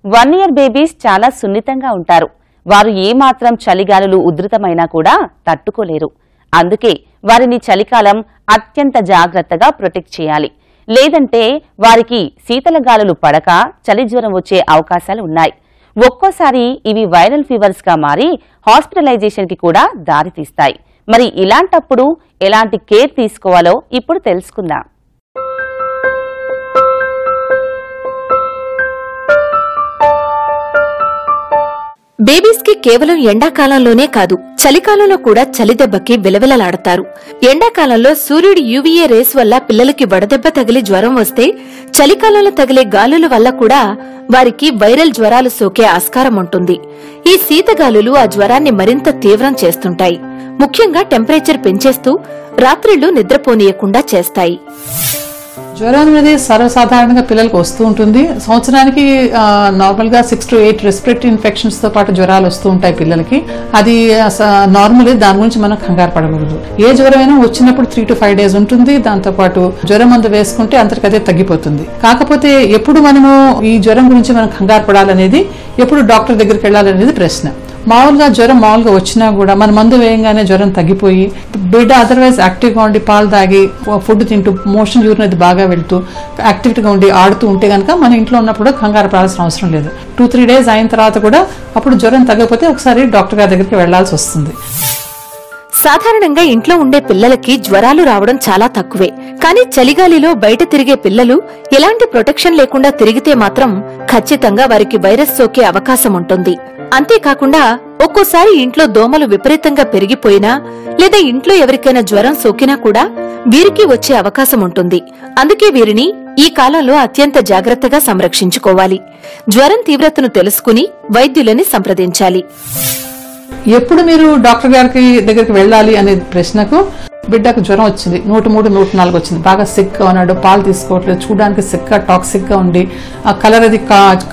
1 year babies చాలా సున్నితంగా ఉంటారు. వారు ఏమాత్రం చలిగాలులు ఉధృతమైనా కూడా తట్టుకోలేరు. అందుకే వారిని చలికాలం అత్యంత జాగ్రత్తగా ప్రొటెక్ట్ చేయాలి. లేదంటే వారికి శీతలగాలులు పడక చలి జ్వరం వచ్చే అవకాశాలు ఉన్నాయి. ఒక్కోసారి ఇవి వైరల్ ఫీవర్స్ గా మారి హాస్పిటలైజేషన్ కి కూడా దారితీస్తాయి. మరి ఇలాంటప్పుడు ఎలాంటి కేర్ తీసుకోవాలో ఇప్పుడు తెలుసుకుందాం. బేబీస్ కి కేవలం ఎండాకాలంలోనే కాదు, చలికాలంలో కూడా చలిదెబ్బకి విలవిలలాడతారు. ఎండాకాలంలో సూర్యుడి యూవీఏ రేస్ వల్ల పిల్లలకి వడదెబ్బ తగిలి జ్వరం వస్తే, చలికాలంలో తగిలే గాలుల వల్ల కూడా వారికి వైరల్ జ్వరాలు సోకే ఆస్కారం ఉంటుంది. ఈ శీతగాలులు ఆ జ్వరాన్ని మరింత తీవ్రం చేస్తుంటాయి. ముఖ్యంగా టెంపరేచర్ పెంచేస్తూ రాత్రిళ్లు నిద్రపోనీయకుండా చేస్తాయి. జ్వరం అనేది సర్వసాధారణంగా పిల్లలకు వస్తూ ఉంటుంది. సంవత్సరానికి నార్మల్ గా 6 to 8 రెస్పిరేటరీ ఇన్ఫెక్షన్స్ తో పాటు జ్వరాలు వస్తూ ఉంటాయి పిల్లలకి. అది నార్మల్, దాని గురించి మనం కంగారు పడకూడదు. ఏ జ్వరమైనా వచ్చినప్పుడు 3 to 5 days ఉంటుంది. దాంతో పాటు జ్వరం మందు వేసుకుంటే అంతటికదే తగ్గిపోతుంది. కాకపోతే ఎప్పుడు మనము ఈ జ్వరం గురించి మనం కంగారు పడాలనేది, ఎప్పుడు డాక్టర్ దగ్గరికి వెళ్ళాలనేది ప్రశ్న. మామూలుగా జ్వరం మామూలుగా వచ్చినా కూడా మన మందు వేయంగానే జ్వరం తగ్గిపోయి బిడ్డ అదర్వైజ్ యాక్టివ్గా ఉండి పాలు తాగి ఫుడ్ తింటూ మోషన్ యూరిన్ అది బాగా వెళ్తూ యాక్టివ్గా ఉండి ఆడుతూ ఉంటే కనుక మన ఇంట్లో ఉన్నప్పుడు కంగారు పడాల్సిన అవసరం లేదు. 2-3 days అయిన తర్వాత కూడా అప్పుడు జ్వరం తగ్గకపోతే ఒకసారి డాక్టర్ గారి దగ్గరికి వెళ్లాల్సి వస్తుంది. సాధారణంగా ఇంట్లో ఉండే పిల్లలకి జ్వరాలు రావడం చాలా తక్కువే. కానీ చలిగాలిలో బయట తిరిగే పిల్లలు ఎలాంటి ప్రొటెక్షన్ లేకుండా తిరిగితే మాత్రం ఖచ్చితంగా వారికి వైరస్ సోకే అవకాశం ఉంటుంది. అంతేకాకుండా ఒక్కోసారి ఇంట్లో దోమలు విపరీతంగా పెరిగిపోయినా లేదా ఇంట్లో ఎవరికైనా జ్వరం సోకినా కూడా వీరికి వచ్చే అవకాశం ఉంటుంది. అందుకే వీరిని ఈ కాలంలో అత్యంత జాగ్రత్తగా సంరక్షించుకోవాలి. జ్వరం తీవ్రతను తెలుసుకుని వైద్యులని సంప్రదించాలి. ఎప్పుడు మీరు డాక్టర్ గారికి దగ్గరికి వెళ్ళాలి అనే ప్రశ్నకు, బిడ్డకు జ్వరం వచ్చింది, 103, 104 వచ్చింది, బాగా సిక్ గా ఉన్నాడు, పాలు తీసుకోవట్లేదు, చూడడానికి సిక్ గా టాక్సిక్ గా ఉండి ఆ కలర్ అది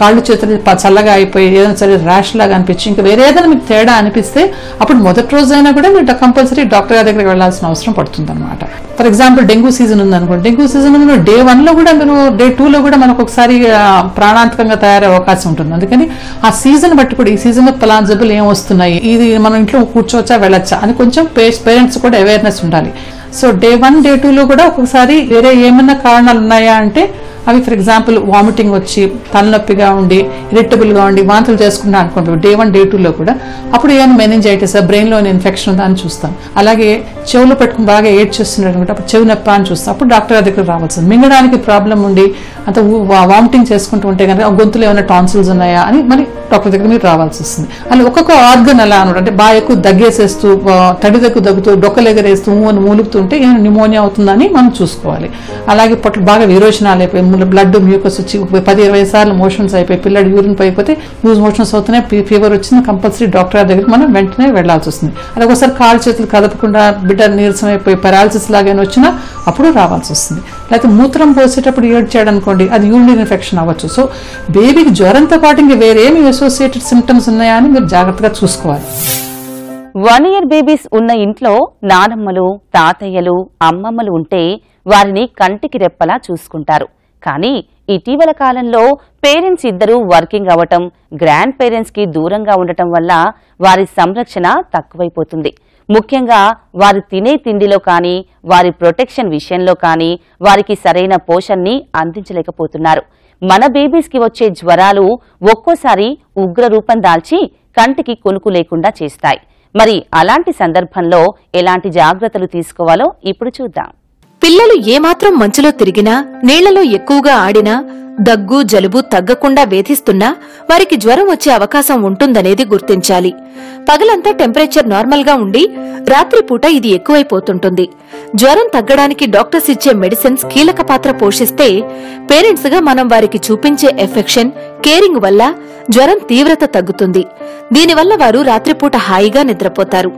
కాళ్ళు చేతులు చల్లగా అయిపోయి ఏదైనా సరే ర్యాష్ లాగా అనిపించి ఇంకా వేరే ఏదైనా మీకు తేడా అనిపిస్తే అప్పుడు మొదటి రోజైనా కూడా మీరు కంపల్సరీ డాక్టర్ గారి దగ్గరికి వెళ్లాల్సిన అవసరం పడుతుంది అనమాట. ఫర్ ఎగ్జాంపుల్ డెంగ్యూ సీజన్ ఉంది అనుకోండి. డెంగ్యూ సీజన్ ఉంది, Day 1 లో కూడా మీరు Day 2 లో కూడా మనకు ఒకసారి ప్రాణాంతకంగా తయారయ్యే అవకాశం ఉంటుంది. అందుకని ఆ సీజన్ బట్టి కూడా ఈ సీజన్ లో పలానా జబ్బులు ఏం వస్తున్నాయి, ఇది మనం ఇంట్లో కూర్చోవచ్చా వెళ్ళొచ్చా అని కొంచెం పేరెంట్స్ కూడా అవేర్నెస్ ఉండాలి. సో Day 1, Day 2 లో కూడా ఒక్కొక్కసారి వేరే ఏమన్నా కారణాలు ఉన్నాయా అంటే అవి ఫర్ ఎగ్జాంపుల్ వామిటింగ్ వచ్చి తలనొప్పిగా ఉండి ఇరిటబుల్ గా ఉండి వాంతులు చేసుకుంటా అనుకోండి Day 1, Day 2 లో కూడా అప్పుడు ఏమైనా మెనింజైటిస్ బ్రెయిన్ లోని ఇన్ఫెక్షన్ ఉందా అని చూస్తాం. అలాగే చెవులు పెట్టుకుని బాగా ఏడ్ చేస్తున్నారు అనుకుంటే అప్పుడు చెవి నొప్పి అని చూస్తాం. అప్పుడు డాక్టర్ గారి దగ్గర రావాల్సింది. మింగడానికి ప్రాబ్లం ఉండి అంత వామిటింగ్ చేసుకుంటూ ఉంటే కనుక గొంతులో ఏమైనా టాన్సిల్స్ ఉన్నాయా అని మరి డాక్టర్ దగ్గర మీరు రావాల్సి వస్తుంది. అలా ఒక్కొక్క ఆర్గన్ అలా అనమాట, అంటే బాగా ఎక్కువ దగ్గేసేస్తూ దగ్గుతూ డొక్కలు ఎగరేస్తూ మూలుగుతుంటే ఏమైనా న్యూమోనియా అవుతుందని మనం చూసుకోవాలి. అలాగే పొట్టు బాగా విరోచనాలు అయిపోయి బ్లడ్ మ్యూకస్ వచ్చి 10-20 సార్లు మోషన్స్ అయిపోయి పిల్లడు యూరిన్ అయిపోతే లూజ్ మోషన్స్ అవుతున్నాయి, ఫీవర్ వచ్చింది, కంపల్సరీ డాక్టర్ గారి దగ్గరికి మనం వెంటనే వెళ్లాల్సి వస్తుంది. అలా ఒకసారి కాళ్ళు చేతులు కదపకుండా బిడ్డ నీరసం అయిపోయి పారాలసిస్ లాగైనా వచ్చినా అప్పుడు రావాల్సి వస్తుంది. లేకపోతే మూత్రం పోసేటప్పుడు ఏడ్చాడు అనుకోండి, అది యూరినరీ ఇన్ఫెక్షన్ అవ్వచ్చు. సో బేబీకి జ్వరంతో పాటు ఇంకా వేరేమి అసోసియేటెడ్ సిమ్టమ్స్ ఉన్నాయా అని మీరు జాగ్రత్తగా చూసుకోవాలి. 1 ఇయర్ బేబీస్ ఉన్న ఇంట్లో నానమ్మలు, తాతయ్యలు, అమ్మమ్మలు ఉంటే వారిని కంటికి రెప్పలా చూసుకుంటారు. కానీ ఇటీవల కాలంలో పేరెంట్స్ ఇద్దరూ వర్కింగ్ అవటం, గ్రాండ్ పేరెంట్స్ కి దూరంగా ఉండటం వల్ల వారి సంరక్షణ తక్కువైపోతుంది. ముఖ్యంగా వారు తినే తిండిలో కానీ, వారి ప్రొటెక్షన్ విషయంలో కానీ వారికి సరైన పోషణని అందించలేకపోతున్నారు. మన బేబీస్ కి వచ్చే జ్వరాలు ఒక్కోసారి ఉగ్ర రూపం దాల్చి కంటికి కొనుకు లేకుండా చేస్తాయి. మరి అలాంటి సందర్భంలో ఎలాంటి జాగ్రత్తలు తీసుకోవాలో ఇప్పుడు చూద్దాం. పిల్లలు ఏమాత్రం మంచులో తిరిగినా, నీళ్లలో ఎక్కువగా ఆడినా, దగ్గు జలుబు తగ్గకుండా వేధిస్తున్నా వారికి జ్వరం వచ్చే అవకాశం ఉంటుందనేది గుర్తించాలి. పగలంతా టెంపరేచర్ నార్మల్ గా ఉండి రాత్రిపూట ఇది ఎక్కువైపోతుంటుంది. జ్వరం తగ్గడానికి డాక్టర్స్ ఇచ్చే మెడిసిన్స్ కీలక పాత్ర పోషిస్తే పేరెంట్స్ గా మనం వారికి చూపించే ఎఫెక్షన్, కేరింగ్ వల్ల జ్వరం తీవ్రత తగ్గుతుంది. దీనివల్ల వారు రాత్రిపూట హాయిగా నిద్రపోతారు.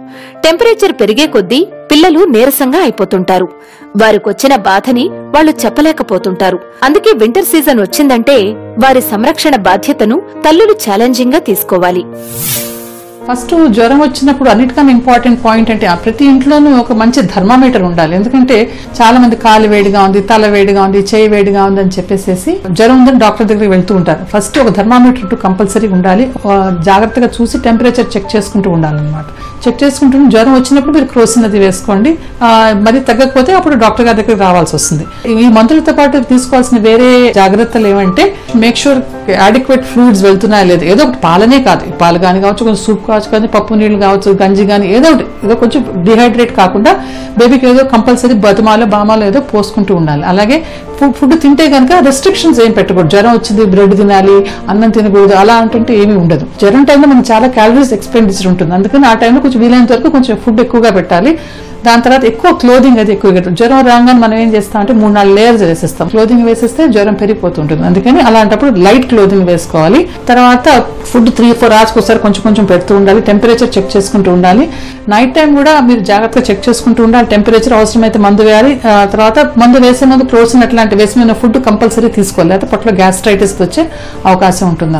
టెంపరేచర్ పెరిగే కొద్దీ పిల్లలు నీరసంగా అయిపోతుంటారు. వారికొచ్చిన బాధని వాళ్లు చెప్పలేకపోతుంటారు. అందుకే వింటర్ సీజన్ వచ్చిందంటే వారి సంరక్షణ బాధ్యతను తల్లులు ఛాలెంజింగ్ గా తీసుకోవాలి. ఫస్ట్ జ్వరం వచ్చినప్పుడు అన్నిటికన్నా ఇంపార్టెంట్ పాయింట్ అంటే ప్రతి ఇంట్లోనూ ఒక మంచి థర్మామీటర్ ఉండాలి. ఎందుకంటే చాలా మంది కాలు వేడిగా ఉంది, తల వేడిగా ఉంది, చేయి వేడిగా ఉంది అని చెప్పేసి జ్వరం ఉందని డాక్టర్ దగ్గరికి వెళ్తూ ఉంటారు. ఫస్ట్ ఒక థర్మామీటర్ కంపల్సరీ ఉండాలి. జాగ్రత్తగా చూసి టెంపరేచర్ చెక్ చేసుకుంటూ ఉండాలన్నమాట. చెక్ చేసుకుంటూ జ్వరం వచ్చినప్పుడు మీరు క్రోసిన్ అది వేసుకోండి. మరి తగ్గకపోతే అప్పుడు డాక్టర్ గారి దగ్గరికి రావాల్సి వస్తుంది. ఈ మందులతో పాటు తీసుకోవాల్సిన వేరే జాగ్రత్తలు ఏమంటే మేక్ షూర్ అడిక్వేట్ ఫ్లూయిడ్స్ వెళ్తున్నాయా లేదు. ఏదో ఒకటి పాలనే కాదు, పాలు కానీ కావచ్చు, కొంచెం సూప్ కావచ్చు, కానీ పప్పు నీళ్ళు కావచ్చు, గంజి కానీ ఏదో ఒకటి, ఏదో కొంచెం డిహైడ్రేట్ కాకుండా బేబీకి ఏదో కంపల్సరీ బతుమాలో బామాలో ఏదో పోసుకుంటూ ఉండాలి. అలాగే ఫుడ్ తింటే కనుక రెస్ట్రిక్షన్స్ ఏం పెట్టకూడదు. జ్వరం వచ్చింది బ్రెడ్ తినాలి, అన్నం తినకూడదు అలా అంటుంటే ఏమీ ఉండదు. జ్వరం టైంలో మనకి చాలా క్యాలరీస్ ఎక్స్పెండిచర్ ఉంటుంది. అందుకని ఆ టైంలో కొంచెం వీలైనంత వరకు కొంచెం ఫుడ్ ఎక్కువగా పెట్టాలి. దాని తర్వాత ఎక్కువ క్లోదింగ్ అది ఎక్కువ పెట్టాలి. జ్వరం రాగానే మనం ఏం చేస్తాం అంటే 3-4 లేయర్స్ వేసేస్తాం. క్లోదింగ్ వేసేస్తే జ్వరం పెరిగిపోతుంటుంది. అందుకని అలాంటప్పుడు లైట్ క్లోదింగ్ వేసుకోవాలి. తర్వాత ఫుడ్ 3-4 అవర్స్కి ఒకసారి కొంచెం కొంచెం పెడుతూ ఉండాలి. టెంపరేచర్ చెక్ చేసుకుంటూ ఉండాలి. నైట్ టైం కూడా మీరు జాగ్రత్తగా చెక్ చేసుకుంటూ ఉండాలి. టెంపరేచర్ అవసరమైతే మందు వేయాలి. తర్వాత మందు వేసే ముందు క్రోసిన్ అట్లాంటి వేసిన ఫుడ్ కంపల్సరీ తీసుకోవాలి. లేకపోతే పొట్టలో గ్యాస్ట్రైటిస్ వచ్చే అవకాశం ఉంటుంది.